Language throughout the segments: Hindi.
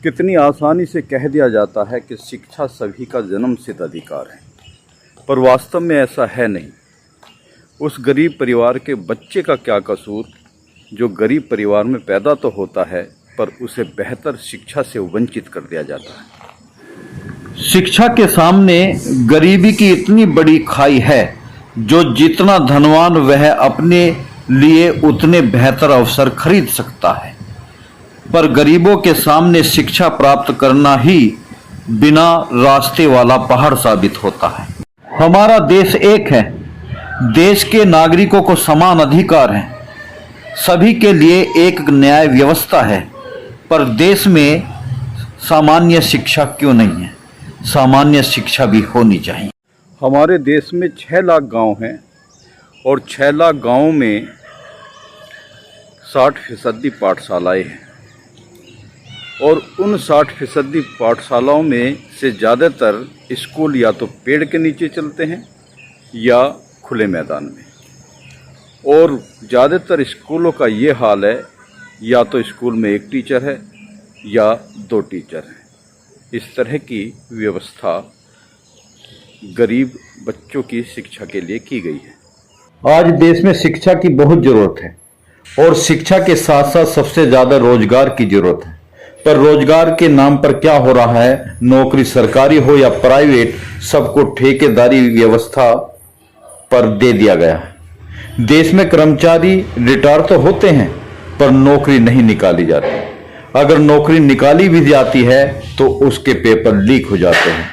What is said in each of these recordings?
कितनी आसानी से कह दिया जाता है कि शिक्षा सभी का जन्मसिद्ध अधिकार है, पर वास्तव में ऐसा है नहीं। उस गरीब परिवार के बच्चे का क्या कसूर जो गरीब परिवार में पैदा तो होता है पर उसे बेहतर शिक्षा से वंचित कर दिया जाता है। शिक्षा के सामने गरीबी की इतनी बड़ी खाई है जो जितना धनवान वह अपने लिए उतने बेहतर अवसर खरीद सकता है, पर गरीबों के सामने शिक्षा प्राप्त करना ही बिना रास्ते वाला पहाड़ साबित होता है। हमारा देश एक है, देश के नागरिकों को समान अधिकार है, सभी के लिए एक न्याय व्यवस्था है, पर देश में सामान्य शिक्षा क्यों नहीं है? सामान्य शिक्षा भी होनी चाहिए। हमारे देश में 6 लाख गांव हैं और 6 लाख गांवों में 60% पाठशालाएं हैं और उन 60% पाठशालाओं में से ज़्यादातर स्कूल या तो पेड़ के नीचे चलते हैं या खुले मैदान में, और ज़्यादातर स्कूलों का ये हाल है या तो स्कूल में एक टीचर है या 2 टीचर हैं। इस तरह की व्यवस्था गरीब बच्चों की शिक्षा के लिए की गई है। आज देश में शिक्षा की बहुत ज़रूरत है और शिक्षा के साथ साथ सबसे ज़्यादा रोजगार की ज़रूरत है, पर रोजगार के नाम पर क्या हो रहा है, नौकरी सरकारी हो या प्राइवेट, सबको ठेकेदारी व्यवस्था पर दे दिया गया है। देश में कर्मचारी रिटायर तो होते हैं पर नौकरी नहीं निकाली जाती। अगर नौकरी निकाली भी जाती है तो उसके पेपर लीक हो जाते हैं।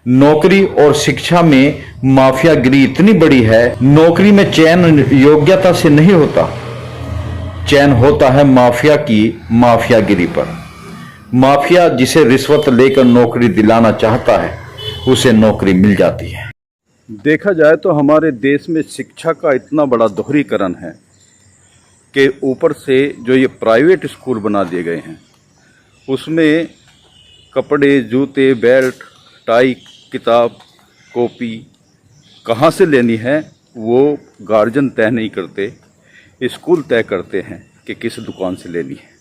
नौकरी और शिक्षा में माफियागिरी इतनी बड़ी है, नौकरी में चयन योग्यता से नहीं होता, चयन होता है माफिया की माफियागिरी पर। माफिया जिसे रिश्वत लेकर नौकरी दिलाना चाहता है उसे नौकरी मिल जाती है। देखा जाए तो हमारे देश में शिक्षा का इतना बड़ा दोहरीकरण है कि ऊपर से जो ये प्राइवेट स्कूल बना दिए गए हैं उसमें कपड़े, जूते, बेल्ट, टाई, किताब, कॉपी कहाँ से लेनी है वो गार्जियन तय नहीं करते, स्कूल तय करते हैं कि किस दुकान से लेनी है।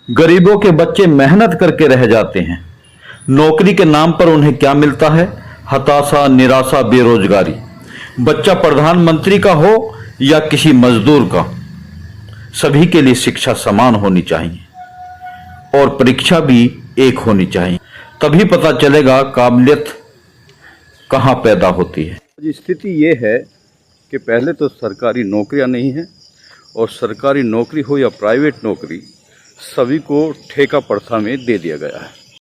गरीबों के बच्चे मेहनत करके रह जाते हैं, नौकरी के नाम पर उन्हें क्या मिलता है? हताशा, निराशा, बेरोजगारी। बच्चा प्रधानमंत्री का हो या किसी मजदूर का, सभी के लिए शिक्षा समान होनी चाहिए और परीक्षा भी एक होनी चाहिए, तभी पता चलेगा काबिलियत कहाँ पैदा होती है। स्थिति ये है कि पहले तो सरकारी नौकरियां नहीं हैं और सरकारी नौकरी हो या प्राइवेट नौकरी, सभी को ठेका प्रथा में दे दिया गया है।